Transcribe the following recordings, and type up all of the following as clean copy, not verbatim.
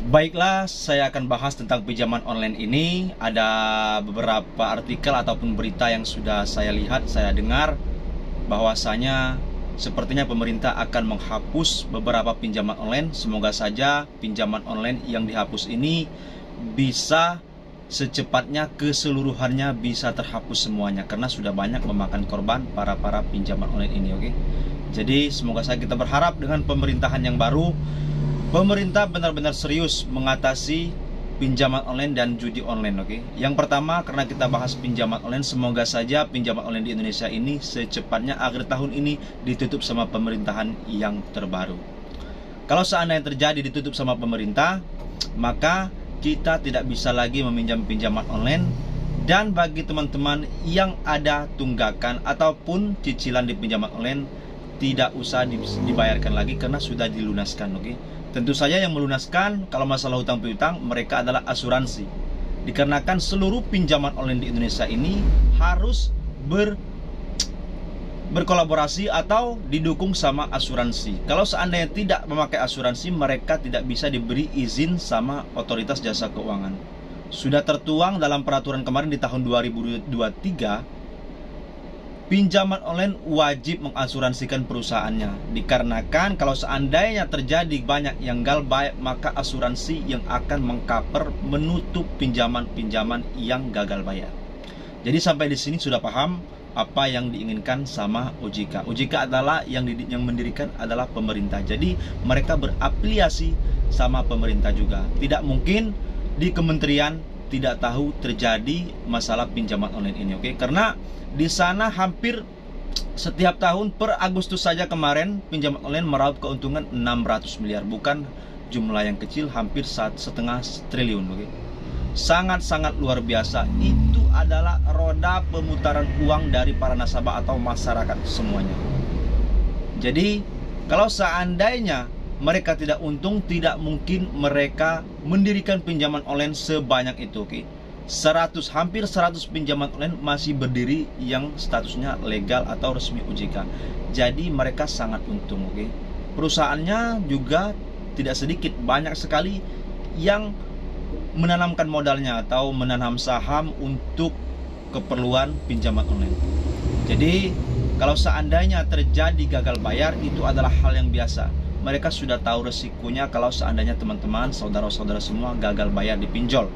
Baiklah, saya akan bahas tentang pinjaman online ini. Ada beberapa artikel ataupun berita yang sudah saya lihat, saya dengar bahwasanya sepertinya pemerintah akan menghapus beberapa pinjaman online. Semoga saja pinjaman online yang dihapus ini bisa secepatnya keseluruhannya bisa terhapus semuanya, karena sudah banyak memakan korban para pinjaman online ini. Oke. Jadi semoga saja kita berharap dengan pemerintahan yang baru, pemerintah benar-benar serius mengatasi pinjaman online dan judi online. Oke. Yang pertama, karena kita bahas pinjaman online, semoga saja pinjaman online di Indonesia ini secepatnya akhir tahun ini ditutup sama pemerintahan yang terbaru. Kalau seandainya terjadi ditutup sama pemerintah, maka kita tidak bisa lagi meminjam pinjaman online. Dan bagi teman-teman yang ada tunggakan ataupun cicilan di pinjaman online, tidak usah dibayarkan lagi karena sudah dilunaskan. Oke. Tentu saja yang melunaskan kalau masalah hutang piutang mereka adalah asuransi. Dikarenakan seluruh pinjaman online di Indonesia ini harus berkolaborasi atau didukung sama asuransi. Kalau seandainya tidak memakai asuransi, mereka tidak bisa diberi izin sama otoritas jasa keuangan. Sudah tertuang dalam peraturan kemarin di tahun 2023, pinjaman online wajib mengasuransikan perusahaannya. Dikarenakan kalau seandainya terjadi banyak yang galbay, maka asuransi yang akan mengcover menutup pinjaman-pinjaman yang gagal bayar. Jadi sampai di sini sudah paham apa yang diinginkan sama OJK. OJK adalah yang mendirikan adalah pemerintah. Jadi mereka berafiliasi sama pemerintah juga. Tidak mungkin di kementerian tidak tahu terjadi masalah pinjaman online ini. Oke, karena di sana hampir setiap tahun per Agustus saja kemarin pinjaman online meraup keuntungan 600 miliar. Bukan jumlah yang kecil, hampir 1,5 triliun. Oke. Sangat-sangat luar biasa. Itu adalah roda pemutaran uang dari para nasabah atau masyarakat semuanya. Jadi kalau seandainya mereka tidak untung, tidak mungkin mereka mendirikan pinjaman online sebanyak itu. Oke. Hampir 100 pinjaman online masih berdiri yang statusnya legal atau resmi OJK. Jadi mereka sangat untung. Oke. Perusahaannya juga tidak sedikit, banyak sekali yang menanamkan modalnya atau menanam saham untuk keperluan pinjaman online. Jadi kalau seandainya terjadi gagal bayar, itu adalah hal yang biasa. Mereka sudah tahu resikonya kalau seandainya teman-teman, saudara-saudara semua gagal bayar di pinjol.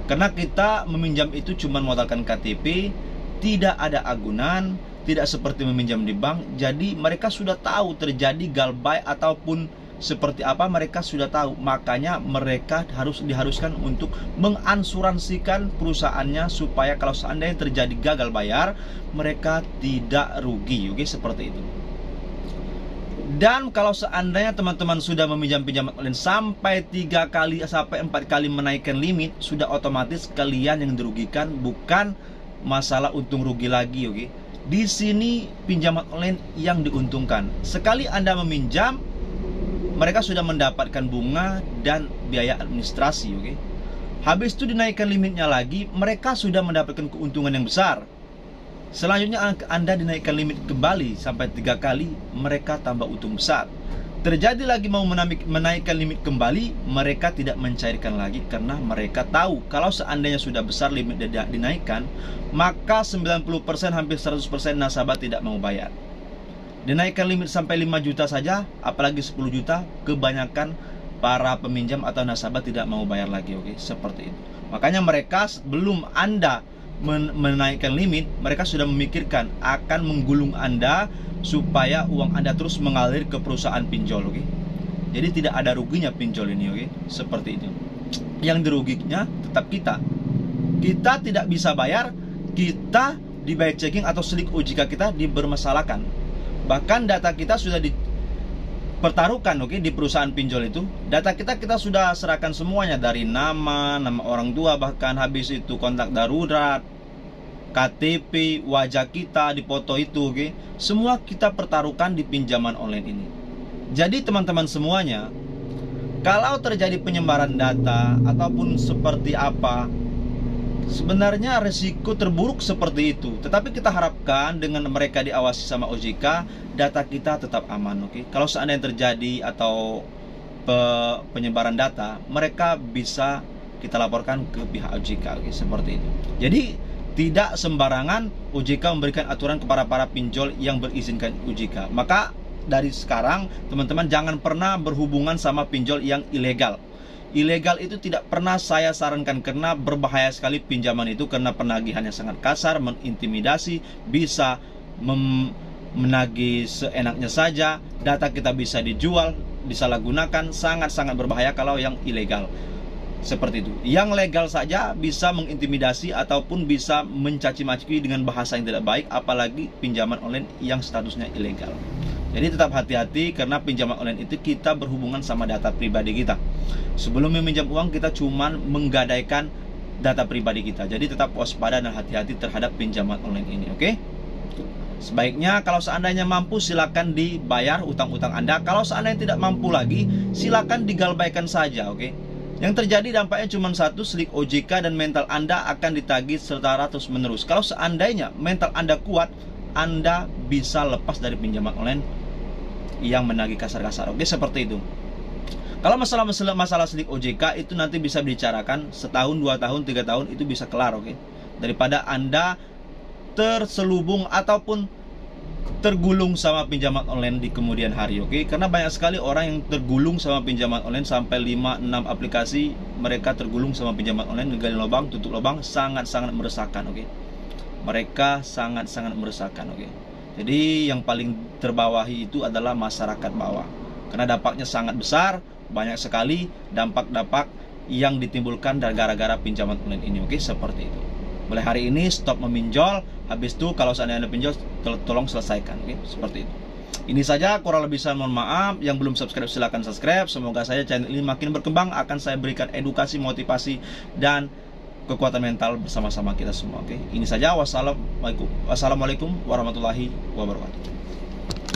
Karena kita meminjam itu cuma modalkan KTP, tidak ada agunan, tidak seperti meminjam di bank. Jadi mereka sudah tahu terjadi galbay ataupun seperti apa, mereka sudah tahu. Makanya mereka diharuskan untuk mengasuransikan perusahaannya supaya kalau seandainya terjadi gagal bayar, mereka tidak rugi. Oke, seperti itu. Dan kalau seandainya teman-teman sudah meminjam pinjaman online sampai 3 kali sampai 4 kali menaikkan limit, sudah otomatis kalian yang dirugikan, bukan masalah untung rugi lagi. Oke. Di sini pinjaman online yang diuntungkan. Sekali Anda meminjam, mereka sudah mendapatkan bunga dan biaya administrasi. Oke. Habis itu dinaikkan limitnya lagi, mereka sudah mendapatkan keuntungan yang besar. Selanjutnya Anda dinaikkan limit kembali sampai 3 kali, mereka tambah untung besar. Terjadi lagi mau menaikkan limit kembali, mereka tidak mencairkan lagi karena mereka tahu kalau seandainya sudah besar limit dinaikkan, maka 90% hampir 100% nasabah tidak mau bayar. Dinaikkan limit sampai 5 juta saja, apalagi 10 juta, kebanyakan para peminjam atau nasabah tidak mau bayar lagi. Oke, seperti itu. Makanya mereka sebelum Anda menaikkan limit, mereka sudah memikirkan akan menggulung Anda supaya uang Anda terus mengalir ke perusahaan pinjol. Oke. Jadi tidak ada ruginya pinjol ini. Oke. Seperti itu. Yang diruginya tetap kita. Kita tidak bisa bayar, kita di back checking atau slik OJK kita dibermasalahkan. Bahkan data kita sudah dipertaruhkan, oke, di perusahaan pinjol itu. Data kita sudah serahkan semuanya, dari nama orang tua, bahkan habis itu kontak darurat, KTP, wajah kita dipoto itu, oke. Semua kita pertaruhkan di pinjaman online ini. Jadi teman-teman semuanya, kalau terjadi penyebaran data ataupun seperti apa, sebenarnya resiko terburuk seperti itu. Tetapi kita harapkan dengan mereka diawasi sama OJK, data kita tetap aman, oke. Kalau seandainya terjadi atau penyebaran data, mereka bisa kita laporkan ke pihak OJK, oke, seperti itu. Jadi tidak sembarangan OJK memberikan aturan kepada para pinjol yang berizinkan OJK. Maka dari sekarang teman-teman jangan pernah berhubungan sama pinjol yang ilegal. Ilegal itu tidak pernah saya sarankan karena berbahaya sekali pinjaman itu, karena penagihannya sangat kasar, mengintimidasi, bisa menagih seenaknya saja, data kita bisa dijual, disalahgunakan, sangat-sangat berbahaya kalau yang ilegal. Seperti itu. Yang legal saja bisa mengintimidasi ataupun bisa mencaci maki dengan bahasa yang tidak baik, apalagi pinjaman online yang statusnya ilegal. Jadi tetap hati-hati karena pinjaman online itu kita berhubungan sama data pribadi kita. Sebelum meminjam uang kita cuman menggadaikan data pribadi kita. Jadi tetap waspada dan hati-hati terhadap pinjaman online ini, oke? Sebaiknya kalau seandainya mampu silakan dibayar utang-utang Anda. Kalau seandainya tidak mampu lagi, silakan digalbaikan saja, oke? Yang terjadi dampaknya cuma satu, slick OJK dan mental Anda akan ditagih secara terus menerus. Kalau seandainya mental Anda kuat, Anda bisa lepas dari pinjaman online yang menagih kasar-kasar, oke, seperti itu. Kalau masalah slick OJK itu nanti bisa dibicarakan setahun, 2 tahun, 3 tahun itu bisa kelar, oke. Daripada Anda terselubung ataupun tergulung sama pinjaman online di kemudian hari, oke. Karena banyak sekali orang yang tergulung sama pinjaman online sampai 5-6 aplikasi mereka tergulung sama pinjaman online, ngegali lubang, tutup lubang, sangat-sangat meresahkan, oke. Mereka sangat-sangat meresahkan, oke. Jadi yang paling terbawahi itu adalah masyarakat bawah, karena dampaknya sangat besar, banyak sekali dampak-dampak yang ditimbulkan dari gara-gara pinjaman online ini, oke, seperti itu. Mulai hari ini stop meminjol, habis itu kalau seandainya Anda pinjol tolong selesaikan, oke, seperti itu. Ini saja, kurang lebih saya mohon maaf. Yang belum subscribe silahkan subscribe. Semoga saja channel ini makin berkembang, akan saya berikan edukasi, motivasi, dan kekuatan mental bersama-sama kita semua, oke. Ini saja, wassalamualaikum warahmatullahi wabarakatuh.